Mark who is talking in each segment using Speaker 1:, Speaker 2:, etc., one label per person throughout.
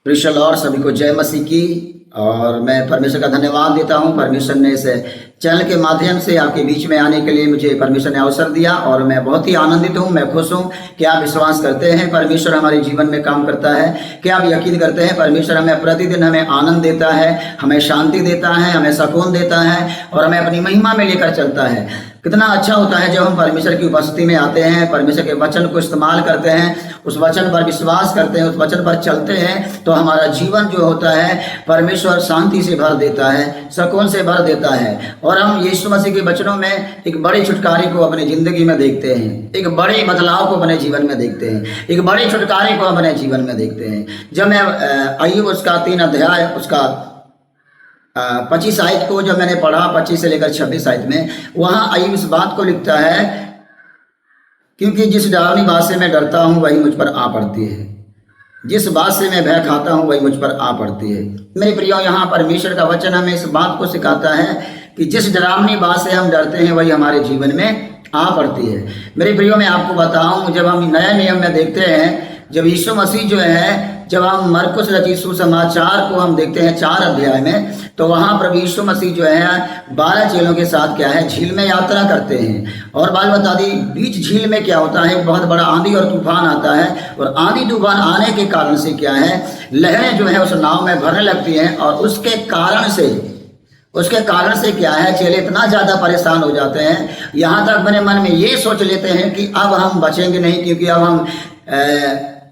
Speaker 1: Praise the Lord. सभी को जय मसीह की। और मैं परमेश्वर का धन्यवाद देता हूं। परमेश्वर ने इस चैनल के माध्यम से आपके बीच में आने के लिए मुझे परमेश्वर ने अवसर दिया और मैं बहुत ही आनंदित हूं। मैं खुश हूं कि आप विश्वास करते हैं परमेश्वर हमारे जीवन में काम करता है, कि आप यकीन करते हैं परमेश्वर हमें प्रतिदिन हमें आनंद देता है, हमें शांति देता है, हमें सुकून देता है और हमें अपनी महिमा में लेकर चलता है। कितना अच्छा होता है जब हम परमेश्वर की उपस्थिति में आते हैं, परमेश्वर के वचन को इस्तेमाल करते हैं, उस वचन पर विश्वास करते हैं, उस वचन पर चलते हैं, तो हमारा जीवन जो होता है परमेश्वर शांति से भर देता है, सुकून से भर देता है। और हम यीशु मसीह के वचनों में एक बड़े छुटकारे को अपनी जिंदगी में देखते हैं, एक बड़े बदलाव को अपने जीवन में देखते हैं, एक बड़े छुटकारे को अपने जीवन में देखते हैं। जब मैं अय्यूब उसका 3 अध्याय उसका 25 आयत को जब मैंने पढ़ा, 25 से लेकर 26 आयत में, वहाँ अय्यूब इस बात को लिखता है, क्योंकि जिस डरावनी बात से मैं डरता हूँ वही मुझ पर आ पड़ती है, जिस बात से मैं भय खाता हूँ वही मुझ पर आ पड़ती है। मेरे प्रियो, यहाँ परमेश्वर का वचन हमें इस बात को सिखाता है कि जिस डरावनी बात से हम डरते हैं वही हमारे जीवन में आ पड़ती है। मेरे प्रियो, मैं आपको बताऊँ, जब हम नए नियम में देखते हैं, जब यीशु मसीह जो है, जब हम मरकुस रचित सुसमाचार को हम देखते हैं 4 अध्याय में, तो वहाँ प्रभु यीशु मसीह जो है 12 चेलों के साथ क्या है, झील में यात्रा करते हैं। और बाल बता दी, बीच झील में क्या होता है, बहुत बड़ा आंधी और तूफान आता है, और आंधी तूफान आने के कारण से क्या है, लहरें जो है उस नाव में भरने लगती हैं, और उसके कारण से क्या है, चेले इतना ज़्यादा परेशान हो जाते हैं, यहाँ तक अपने मन में ये सोच लेते हैं कि अब हम बचेंगे नहीं, क्योंकि अब हम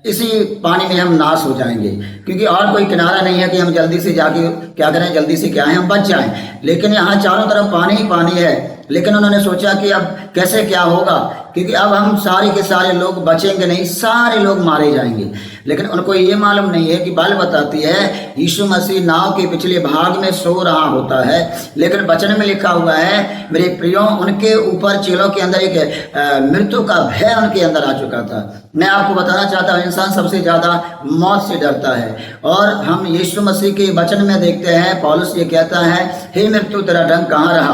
Speaker 1: इसी पानी में हम नाश हो जाएंगे, क्योंकि और कोई किनारा नहीं है कि हम जल्दी से जाके क्या करें, जल्दी से क्या है हम बच जाएं। लेकिन यहाँ चारों तरफ पानी ही पानी है। लेकिन उन्होंने सोचा कि अब कैसे क्या होगा, क्योंकि अब हम सारे के सारे लोग बचेंगे नहीं, सारे लोग मारे जाएंगे। लेकिन उनको ये मालूम नहीं है कि बाइबल बताती है यीशु मसीह नाव के पिछले भाग में सो रहा होता है, लेकिन वचन में लिखा हुआ है मेरे प्रियो, उनके ऊपर चेलों के अंदर एक मृत्यु का भय उनके अंदर आ चुका था। मैं आपको बताना चाहता हूँ, इंसान सबसे ज़्यादा मौत से डरता है। और हम यीशु मसीह के वचन में देखते हैं, पौलुस ये कहता है, हे मृत्यु तेरा डंक कहाँ रहा,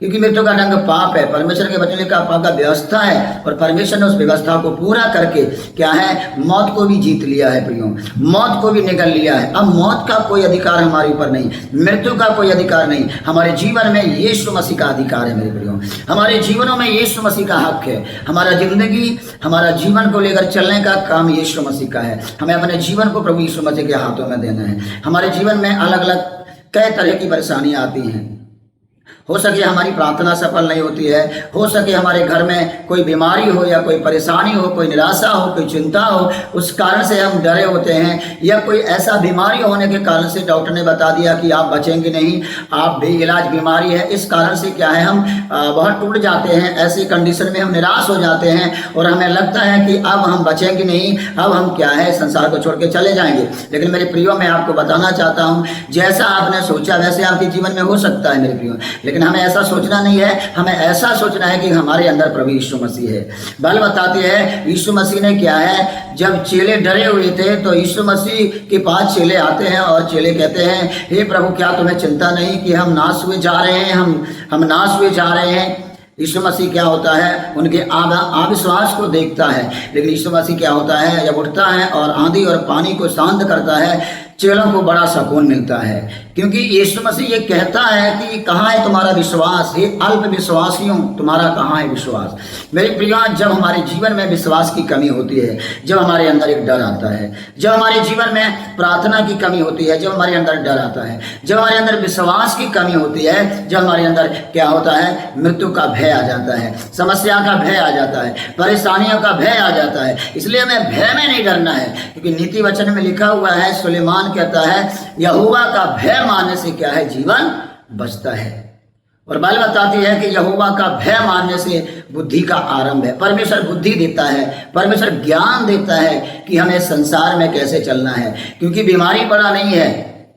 Speaker 1: क्योंकि मृत्यु का डंक पाप है। परमेश्वर के वचन का पाप का व्यवस्था है, और परमेश्वर ने उस व्यवस्था को पूरा करके क्या है, मौत को भी जीत लिया है प्रियो, मौत को भी निगल लिया है। अब मौत का कोई अधिकार हमारे ऊपर नहीं, मृत्यु का कोई अधिकार नहीं, हमारे जीवन में यीशु मसीह का अधिकार है मेरे प्रियो। हमारे जीवनों में यीशु मसीह का हक है। हमारा जिंदगी, हमारा जीवन को लेकर चलने का काम यीशु मसीह का है। हमें अपने जीवन को प्रभु यीशु मसीह के हाथों में देना है। हमारे जीवन में अलग अलग कई तरह की परेशानियां आती हैं। हो सके हमारी प्रार्थना सफल नहीं होती है, हो सके हमारे घर में कोई बीमारी हो या कोई परेशानी हो, कोई निराशा हो, कोई चिंता हो, उस कारण से हम डरे होते हैं, या कोई ऐसा बीमारी होने के कारण से डॉक्टर ने बता दिया कि आप बचेंगे नहीं, आप बेइलाज बीमारी है। इस कारण से क्या है, हम बहुत टूट जाते हैं, ऐसी कंडीशन में हम निराश हो जाते हैं और हमें लगता है कि अब हम बचेंगे नहीं, अब हम क्या है संसार को छोड़ के चले जाएंगे। लेकिन मेरे प्रियो, मैं आपको बताना चाहता हूँ, जैसा आपने सोचा वैसे आपके जीवन में हो सकता है मेरे प्रियो, लेकिन हमें ऐसा सोचना नहीं है। हमें ऐसा सोचना है कि हमारे अंदर प्रभु यीशु मसीह है। बाइबल बताती है यीशु मसीह ने क्या है, जब चेले डरे हुए थे तो यीशु मसीह के पास चेले आते हैं और चेले कहते हैं, हे प्रभु, क्या तुम्हें चिंता नहीं कि हम नाश हुए जा रहे हैं, हम नाश हुए जा रहे हैं। यीशु मसीह क्या होता है, उनके अविश्वास को देखता है। लेकिन यीशु मसीह क्या होता है, जब उठता है और आंधी और पानी को शांत करता है, चेलों को बड़ा सुकून मिलता है, क्योंकि यीशु मसीह ये कहता है कि कहाँ है तुम्हारा विश्वास, हे अल्प विश्वासियों, तुम्हारा कहाँ है विश्वास। मेरे प्रियो, जब हमारे जीवन में विश्वास की कमी होती है, जब हमारे अंदर एक डर आता है, जब हमारे जीवन में प्रार्थना की कमी होती है, जब हमारे अंदर डर आता है, जब हमारे अंदर विश्वास की कमी होती है, जब हमारे अंदर क्या होता है, मृत्यु का भय आ जाता है, समस्या का भय आ जाता है, परेशानियों का भय आ जाता है। इसलिए हमें भय में नहीं डरना है, क्योंकि नीति वचन में लिखा हुआ है, सुलेमान कहता है, यहोवा का भय मानने से क्या है, जीवन बचता है। और बाइबल बताती है कि यहोवा का भय मानने से बुद्धि का आरंभ है। परमेश्वर बुद्धि देता है, परमेश्वर ज्ञान देता है कि हमें संसार में कैसे चलना है, क्योंकि बीमारी बड़ा नहीं है,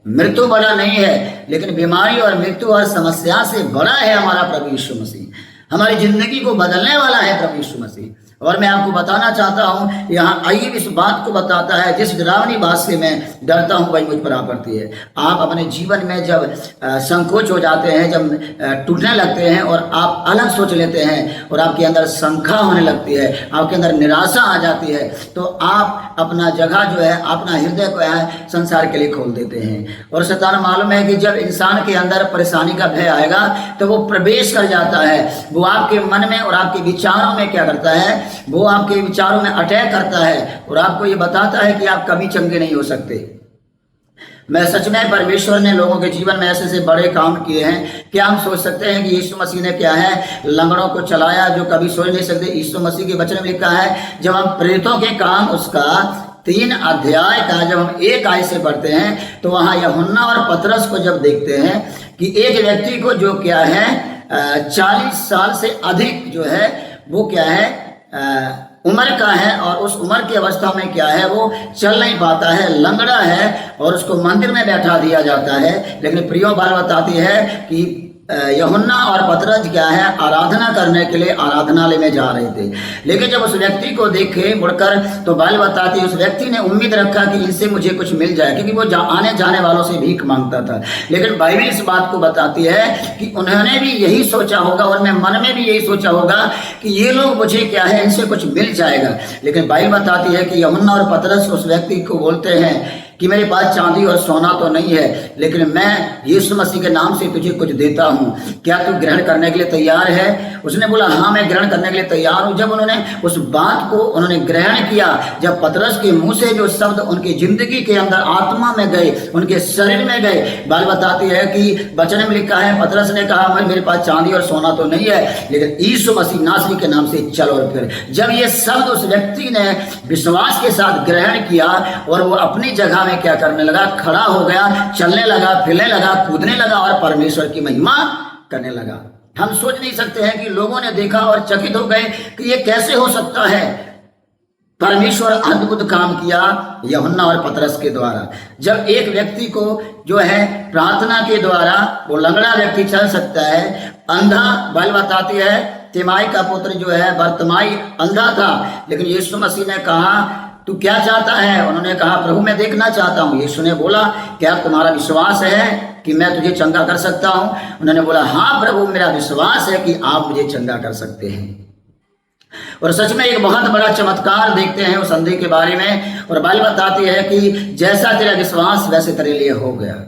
Speaker 1: मृत्यु बड़ा नहीं है, लेकिन बीमारी और मृत्यु और समस्या से बड़ा है हमारा प्रभु यीशु मसीह। हमारी जिंदगी को बदलने वाला है प्रभु यीशु मसीह। और मैं आपको बताना चाहता हूँ, यहाँ अय्यूब इस बात को बताता है, जिस डरावनी बात से मैं डरता हूँ वही मुझ पर आ पड़ती है। आप अपने जीवन में जब संकोच हो जाते हैं, जब टूटने लगते हैं और आप अलग सोच लेते हैं और आपके अंदर शंका होने लगती है, आपके अंदर निराशा आ जाती है, तो आप अपना जगह जो है, अपना हृदय को है संसार के लिए खोल देते हैं। और शैतान मालूम है कि जब इंसान के अंदर परेशानी का भय आएगा तो वो प्रवेश कर जाता है, वो आपके मन में और आपके विचारों में क्या करता है, वो आपके विचारों में अटैक करता है और आपको ये बताता है कि आप कभी चंगे नहीं हो सकते। मैं सच में परमेश्वर ने लोगों के जीवन में ऐसे बड़े काम किए हैं। क्या हम सोच सकते हैं कि यीशु मसीह ने क्या है, लंगड़ों को चलाया जो कभी सोच नहीं सकते। यीशु मसीह के वचन में लिखा है, जब हम प्रेरितों के काम उसका 3 अध्याय का जब हम 1 आयत से पढ़ते हैं तो वहाँ यूहन्ना और पतरस को जब देखते हैं कि एक व्यक्ति को जो क्या है 40 साल से अधिक जो है वो क्या है उम्र का है और उस उम्र की अवस्था में क्या है वो चल नहीं पाता है, लंगड़ा है और उसको मंदिर में बैठा दिया जाता है। लेकिन प्रियो बात बताती है कि यूहन्ना और पतरस क्या है आराधना करने के लिए आराधनालय में जा रहे थे, लेकिन जब उस व्यक्ति को देखे मुड़कर तो बाइबल बताती है उस व्यक्ति ने उम्मीद रखा कि इनसे मुझे कुछ मिल जाए, क्योंकि वो आने जाने वालों से भीख मांगता था। लेकिन बाइबल इस बात को बताती है कि उन्होंने भी यही सोचा होगा और मैं मन में भी यही सोचा होगा कि ये लोग मुझे क्या है इनसे कुछ मिल जाएगा। लेकिन बाइबल बताती है कि यूहन्ना और पतरस उस व्यक्ति को बोलते हैं कि मेरे पास चांदी और सोना तो नहीं है, लेकिन मैं यीशु मसीह के नाम से तुझे कुछ देता हूँ, क्या तू ग्रहण करने के लिए तैयार है? उसने बोला हाँ मैं ग्रहण करने के लिए तैयार हूँ। जब उन्होंने उस बात को उन्होंने ग्रहण किया, जब पतरस के मुंह से जो शब्द उनकी जिंदगी के अंदर आत्मा में गए, उनके शरीर में गए, बाइबल बताती है कि वचन में लिखा है पतरस ने कहा मैं मेरे पास चांदी और सोना तो नहीं है, लेकिन यीशु मसीह नासरी के नाम से चल। और फिर जब ये शब्द उस व्यक्ति ने विश्वास के साथ ग्रहण किया और वो अपनी जगह में क्या करने लगा, खड़ा हो गया, चलने लगा, फिरने लगा, कूदने लगा और परमेश्वर की महिमा करने लगा। हम सोच नहीं सकते हैं कि लोगों ने देखा और चकित हो गए कि ये कैसे हो सकता है। परमेश्वर अद्भुत काम किया यूहन्ना और पतरस के द्वारा। जब एक व्यक्ति को जो है प्रार्थना के द्वारा वो लंगड़ा व्यक्ति चल सकता है, अंधा, बाइबल बताती है तिमाई का पुत्र जो है बर्तमाई अंधा था, लेकिन यीशु मसीह ने कहा तू क्या चाहता है? उन्होंने कहा प्रभु मैं देखना चाहता हूँ। यीशु ने बोला क्या तुम्हारा विश्वास है कि मैं तुझे चंगा कर सकता हूँ? उन्होंने बोला हाँ प्रभु मेरा विश्वास है कि आप मुझे चंगा कर सकते हैं। और सच में एक बहुत बड़ा चमत्कार देखते हैं उस अंधे के बारे में, और बाइबल बताती है कि जैसा तेरा विश्वास वैसे तेरे लिए हो गया।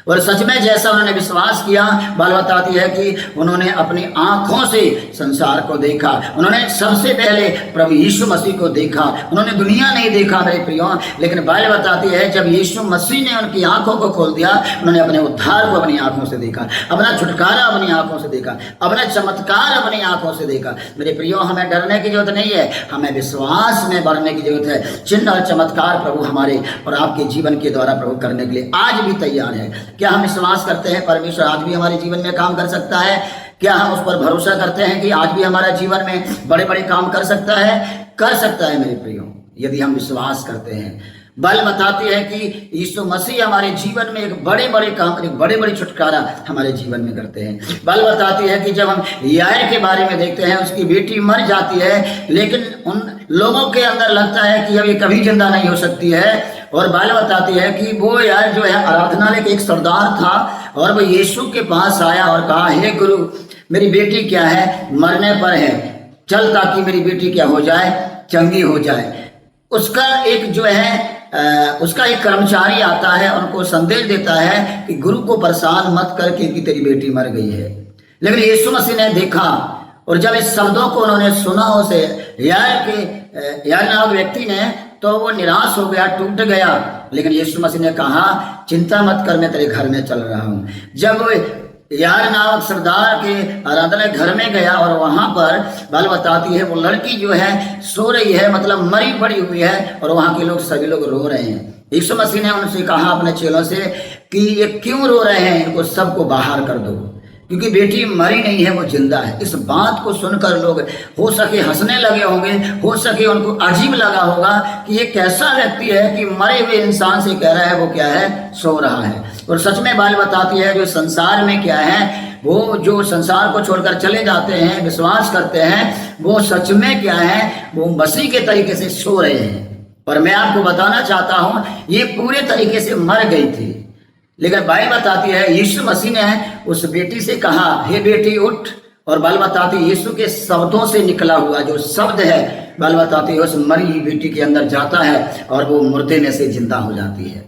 Speaker 1: और सच में जैसा उन्होंने विश्वास किया, बाइबल बताती है कि उन्होंने अपनी आंखों से संसार को देखा। उन्होंने सबसे पहले प्रभु यीशु मसीह को देखा, उन्होंने दुनिया नहीं देखा मेरे प्रियो, लेकिन बाइबल बताती है जब यीशु मसीह ने उनकी आंखों को खोल दिया, उन्होंने अपने उद्धार को अपनी आंखों से देखा, अपना छुटकारा अपनी आंखों से देखा, अपना चमत्कार अपनी आंखों से देखा। मेरे प्रियो हमें डरने की जरूरत नहीं है, हमें विश्वास में बढ़ने की जरूरत है। चिन्ह और चमत्कार प्रभु हमारे और आपके जीवन के द्वारा प्रभु करने के लिए आज भी तैयार है। क्या हम विश्वास करते हैं परमेश्वर आज भी हमारे जीवन में काम कर सकता है? क्या हम उस पर भरोसा करते हैं कि आज भी हमारा जीवन में बड़े बड़े काम कर सकता है? कर सकता है मेरे प्रियो, यदि हम विश्वास करते हैं। बाइबल बताती है कि यीशु मसीह हमारे जीवन में एक बड़े बड़े काम, एक बड़े बड़े छुटकारा हमारे जीवन में करते हैं। बाइबल बताती है कि जब हम याir के बारे में देखते हैं, उसकी बेटी मर जाती है, लेकिन उन लोगों के अंदर लगता है कि अब ये कभी जिंदा नहीं हो सकती है। और बाइबल बताती है कि वो यार जो है आराधनालय का एक सरदार था और वो यीशु के पास आया और कहा हे गुरु मेरी बेटी क्या है, मरने पर है, चल ताकि मेरी बेटी क्या हो जाए, चंगी हो जाए। उसका एक जो है उसका एक कर्मचारी आता है, उनको संदेश देता है कि गुरु को परेशान मत कर क्योंकि तेरी बेटी मर गई है। लेकिन यीशु मसीह ने देखा और जब इस शब्दों को उन्होंने सुना उसे यार नामक व्यक्ति ने, तो वो निराश हो गया, टूट गया। लेकिन यीशु मसीह ने कहा चिंता मत कर, मैं तेरे घर में चल रहा हूँ। जब यार नामक सरदार के आराधना घर में गया और वहां पर बाइबल बताती है वो लड़की जो है सो रही है, मतलब मरी पड़ी हुई है, और वहां के लोग सभी लोग रो रहे हैं। यीशु मसीह ने उनसे कहा अपने चेलों से कि ये क्यों रो रहे हैं, इनको सबको बाहर कर दो, क्योंकि बेटी मरी नहीं है, वो जिंदा है। इस बात को सुनकर लोग हो सके हंसने लगे होंगे, हो सके उनको अजीब लगा होगा कि ये कैसा व्यक्ति है कि मरे हुए इंसान से कह रहा है वो क्या है, सो रहा है। और सच में बाइबल बताती है जो संसार में क्या है वो जो संसार को छोड़कर चले जाते हैं, विश्वास करते हैं, वो सच में क्या है, वो मसीह के तरीके से सो रहे हैं। पर मैं आपको बताना चाहता हूं, ये पूरे तरीके से मर गई थी। लेकिन बाइबल बताती है यीशु मसीह ने उस बेटी से कहा, हे बेटी उठ। और बाइबल बताती है यीशु के शब्दों से निकला हुआ जो शब्द है, बाइबल बताती है उस मरी हुई बेटी के अंदर जाता है और वो मुर्दे में से जिंदा हो जाती है।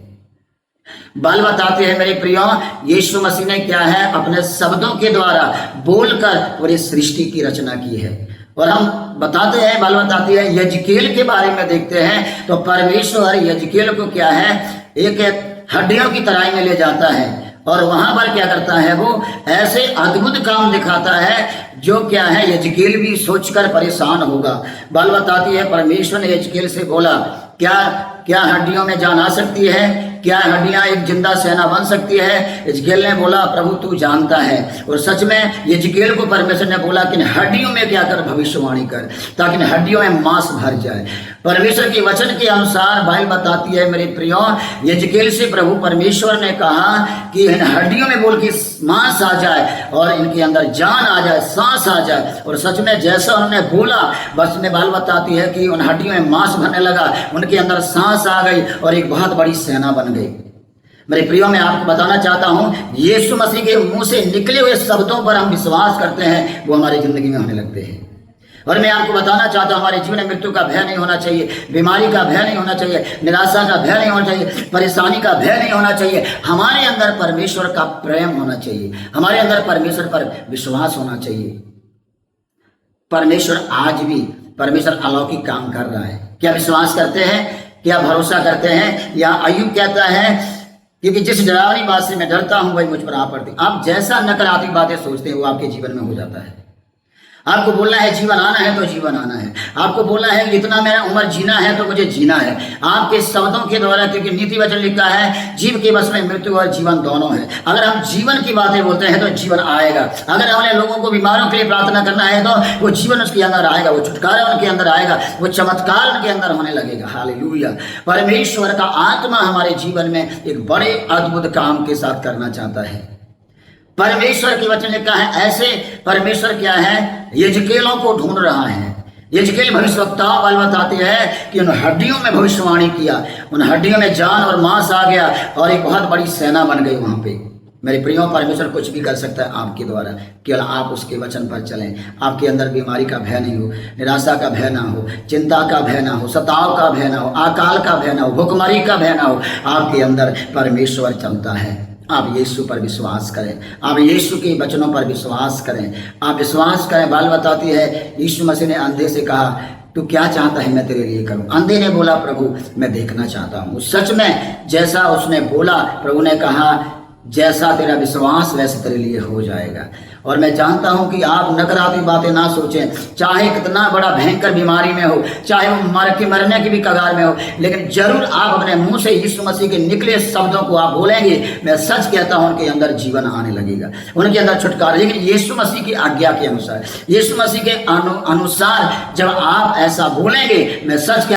Speaker 1: बाइबल बताती है मेरे प्रियो, यीशु मसीह ने क्या है, अपने शब्दों के द्वारा बोलकर पूरी सृष्टि की रचना की है। और हम बताते हैं, बाइबल बताती है यजकेल के बारे में देखते हैं तो परमेश्वर यजकेल को क्या है, एक हड्डियों की तराई में ले जाता है और वहां पर क्या करता है, वो ऐसे अद्भुत काम दिखाता है जो क्या है यजकेल भी सोचकर परेशान होगा। बाइबल बताती है परमेश्वर ने यजकेल से बोला, क्या हड्डियों में जान आ सकती है, क्या हड्डियां एक जिंदा सेना बन सकती है? यजकेल ने बोला, प्रभु तू जानता है। और सच में यजकेल को परमेश्वर ने बोला कि हड्डियों में क्या कर, भविष्यवाणी कर, ताकि हड्डियों में मांस भर जाए। परमेश्वर के वचन के अनुसार बाइबल बताती है मेरे प्रियो, यजकेल से प्रभु परमेश्वर ने कहा कि इन हड्डियों में बोल के मांस आ जाए और इनके अंदर जान आ जाए, सांस आ जाए। और सच में जैसा उन्होंने बोला, बस में बाइबल बताती है कि उन हड्डियों में मांस भरने लगा, उनके अंदर सांस आ गई और एक बहुत बड़ी सेना बन गई। मेरे प्रियो, मैं आपको बताना चाहता हूं, यीशु मसीह के मुंह से निकले हुए शब्दों पर हम विश्वास करते हैं, वो हमारी जिंदगी में होने लगते हैं। और मैं आपको बताना चाहता हूं, हमारे जीवन में मृत्यु का भय नहीं होना चाहिए, बीमारी का भय नहीं होना चाहिए, निराशा का भय नहीं होना चाहिए, परेशानी का भय नहीं होना चाहिए। हमारे अंदर परमेश्वर का प्रेम होना चाहिए, हमारे अंदर परमेश्वर पर विश्वास होना चाहिए। परमेश्वर आज भी परमेश्वर अलौकिक काम कर रहा है। क्या विश्वास करते हैं? क्या भरोसा करते हैं? या अय्यूब कहता है, क्योंकि जिस डरावनी बात से मैं डरता हूं वही मुझ पर आ पड़ती। आप जैसा नकारात्मक बातें सोचते हैं वो आपके जीवन में हो जाता है। आपको बोलना है जीवन आना है तो जीवन आना है, आपको बोलना है इतना मेरा उम्र जीना है तो मुझे जीना है। आपके शब्दों के द्वारा, क्योंकि नीति वचन लिखा है जीव के बस में मृत्यु और जीवन दोनों है। अगर हम जीवन की बातें बोलते हैं तो जीवन आएगा। अगर हमने लोगों को बीमारों के लिए प्रार्थना करना है तो वो जीवन उसके अंदर आएगा, वो छुटकारा उनके अंदर आएगा, वो चमत्कार उनके अंदर होने लगेगा। हालेलुया। परमेश्वर का आत्मा हमारे जीवन में एक बड़े अद्भुत काम के साथ करना चाहता है। परमेश्वर की वचन लिखा है, ऐसे परमेश्वर क्या है, यजकेलों को ढूंढ रहा है। यजकेल भविष्यवक्ता बाइबल बताती है कि उन हड्डियों में भविष्यवाणी किया, उन हड्डियों में जान और मांस आ गया और एक बहुत बड़ी सेना बन गई वहां पे। मेरे प्रियो, परमेश्वर कुछ भी कर सकता है आपके द्वारा, केवल आप उसके वचन पर चलें। आपके अंदर बीमारी का भय नहीं हो, निराशा का भय ना हो, चिंता का भय ना हो, सताव का भय ना हो, अकाल का भय ना हो, भुखमरी का भय ना हो। आपके अंदर परमेश्वर चलता है। आप यीशु पर विश्वास करें, आप यीशु के वचनों पर विश्वास करें, आप विश्वास करें। बाइबल बताती है यीशु मसीह ने अंधे से कहा, तू क्या चाहता है मैं तेरे लिए करूं? अंधे ने बोला, प्रभु मैं देखना चाहता हूं। सच में जैसा उसने बोला, प्रभु ने कहा, जैसा तेरा विश्वास वैसे तेरे लिए हो जाएगा। और मैं जानता हूं कि आप नकारात्मक बातें ना सोचें, चाहे कितना बड़ा भयंकर बीमारी में हो, चाहे वो मरने की भी कगार में हो, लेकिन जरूर आप अपने मुंह से यीशु मसीह के निकले शब्दों को आप बोलेंगे। मैं सच कहता हूं, उनके अंदर जीवन आने लगेगा, उनके अंदर छुटकारा। लेकिन यीशु मसीह की आज्ञा के अनुसार, यीशु मसीह के अनुसार जब आप ऐसा बोलेंगे, मैं सच